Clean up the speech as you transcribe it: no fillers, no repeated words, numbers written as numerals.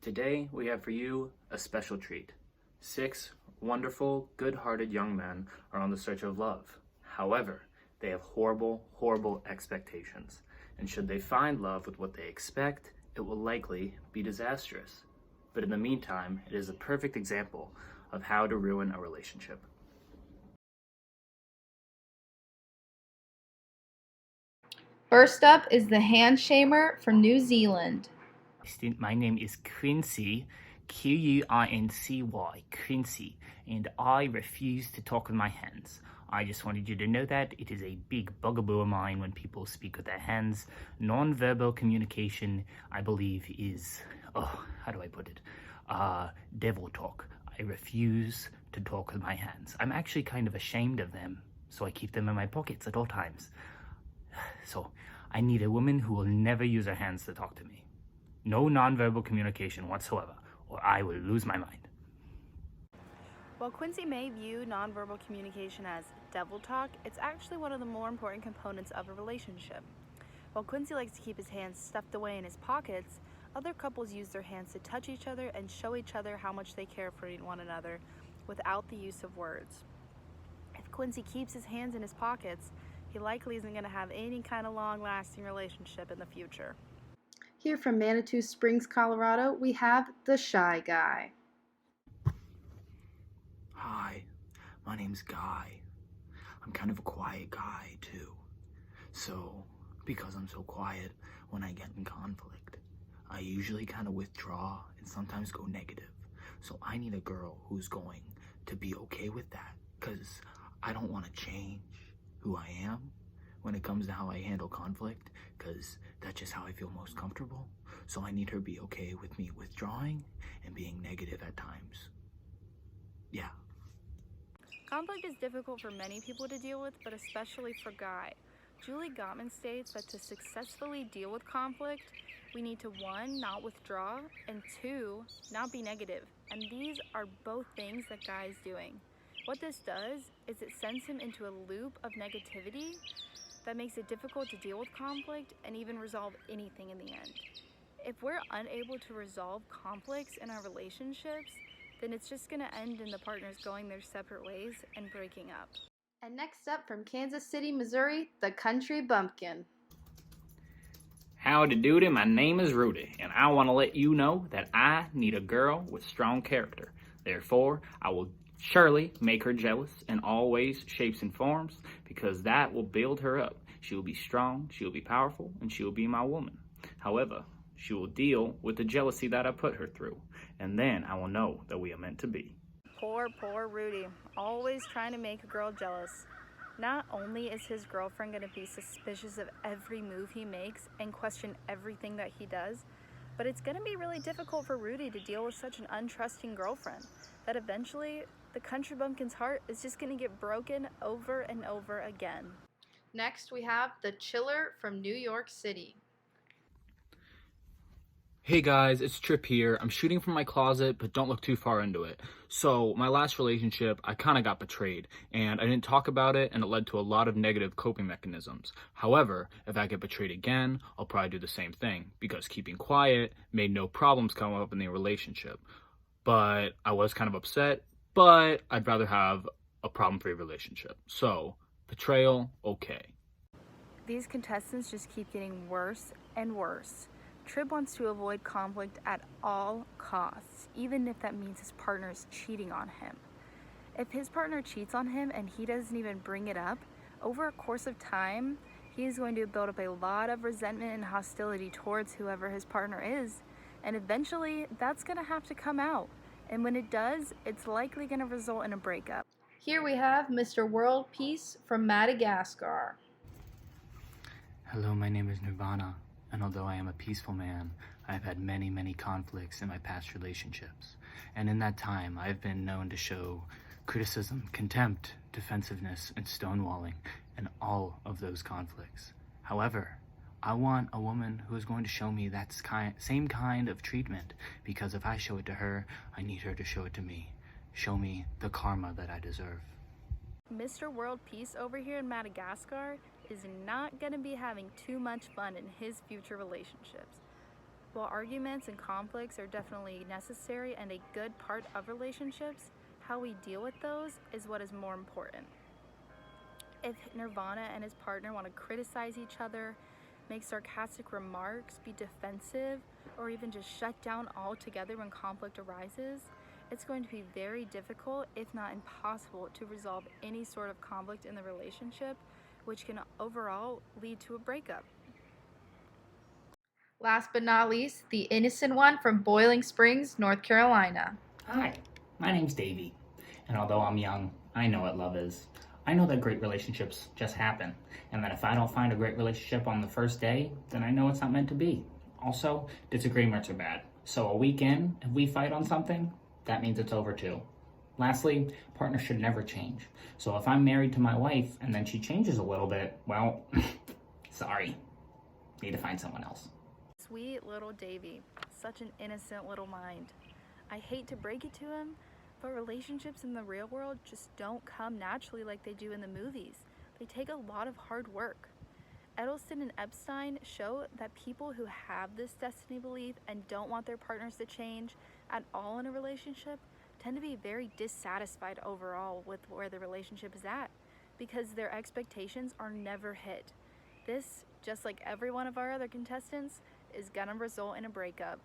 Today, we have for you a special treat. 6 wonderful, good-hearted young men are on the search of love. However, they have horrible, horrible expectations. And should they find love with what they expect, it will likely be disastrous. But in the meantime, it is a perfect example of how to ruin a relationship. First up is the Handshamer from New Zealand. My name is Quincy, Quincy, Quincy, and I refuse to talk with my hands. I just wanted you to know that it is a big bugaboo of mine when people speak with their hands. Non-verbal communication, I believe, is, how do I put it? Devil talk. I refuse to talk with my hands. I'm actually kind of ashamed of them, so I keep them in my pockets at all times. So, I need a woman who will never use her hands to talk to me. No nonverbal communication whatsoever, or I will lose my mind. While Quincy may view nonverbal communication as devil talk, it's actually one of the more important components of a relationship. While Quincy likes to keep his hands stuffed away in his pockets, other couples use their hands to touch each other and show each other how much they care for one another without the use of words. If Quincy keeps his hands in his pockets, he likely isn't going to have any kind of long-lasting relationship in the future. Here from Manitou Springs, Colorado, we have the Shy Guy. Hi, my name's Guy. I'm kind of a quiet guy, too. So, because I'm so quiet, when I get in conflict, I usually kind of withdraw and sometimes go negative. So I need a girl who's going to be okay with that, because I don't want to change who I am when it comes to how I handle conflict, because that's just how I feel most comfortable. So I need her to be okay with me withdrawing and being negative at times. Yeah. Conflict is difficult for many people to deal with, but especially for Guy. Julie Gottman states that to successfully deal with conflict, we need to 1, not withdraw, and 2, not be negative. And these are both things that Guy is doing. What this does is it sends him into a loop of negativity that makes it difficult to deal with conflict and even resolve anything in the end. If we're unable to resolve conflicts in our relationships, then it's just going to end in the partners going their separate ways and breaking up. And next up from Kansas City, Missouri, the Country Bumpkin. Howdy doody, my name is Rudy, and I want to let you know that I need a girl with strong character. Therefore, I will surely make her jealous in all ways, shapes, and forms, because that will build her up. She will be strong, she will be powerful, and she will be my woman. However, she will deal with the jealousy that I put her through, and then I will know that we are meant to be. Poor Rudy, always trying to make a girl jealous. Not only is his girlfriend going to be suspicious of every move he makes and question everything that he does, but it's going to be really difficult for Rudy to deal with such an untrusting girlfriend that eventually the Country Bumpkin's heart is just going to get broken over and over again. Next, we have the Chiller from New York City. Hey guys, it's Trip here. I'm shooting from my closet, but don't look too far into it. So, my last relationship, I kind of got betrayed, and I didn't talk about it, and it led to a lot of negative coping mechanisms. However, if I get betrayed again, I'll probably do the same thing, because keeping quiet made no problems come up in the relationship. But I was kind of upset, but I'd rather have a problem-free relationship. So, betrayal, okay. These contestants just keep getting worse and worse. Trib wants to avoid conflict at all costs, even if that means his partner is cheating on him. If his partner cheats on him and he doesn't even bring it up, over a course of time, he is going to build up a lot of resentment and hostility towards whoever his partner is, and eventually that's going to have to come out. And when it does, it's likely going to result in a breakup. Here we have Mr. World Peace from Madagascar. Hello, my name is Nirvana. And although I am a peaceful man, I have had many, many conflicts in my past relationships. And in that time, I have been known to show criticism, contempt, defensiveness, and stonewalling in all of those conflicts. However, I want a woman who is going to show me that same kind of treatment, because if I show it to her, I need her to show it to me. Show me the karma that I deserve. Mr. World Peace over here in Madagascar is not going to be having too much fun in his future relationships. While arguments and conflicts are definitely necessary and a good part of relationships, how we deal with those is what is more important. If Nirvana and his partner want to criticize each other, make sarcastic remarks, be defensive, or even just shut down altogether when conflict arises, it's going to be very difficult, if not impossible, to resolve any sort of conflict in the relationship, which can overall lead to a breakup. Last but not least, the innocent one from Boiling Springs, North Carolina. Hi, my name's Davey, and although I'm young, I know what love is. I know that great relationships just happen, and that if I don't find a great relationship on the first day, then I know it's not meant to be. Also, disagreements are bad, so a week in, if we fight on something, that means it's over too. Lastly, partners should never change. So if I'm married to my wife and then she changes a little bit, well, sorry, need to find someone else. Sweet little Davy, such an innocent little mind. I hate to break it to him, but relationships in the real world just don't come naturally like they do in the movies. They take a lot of hard work. Edelstein and Epstein show that people who have this destiny belief and don't want their partners to change at all in a relationship tend to be very dissatisfied overall with where the relationship is at because their expectations are never hit. This, just like every one of our other contestants, is gonna result in a breakup.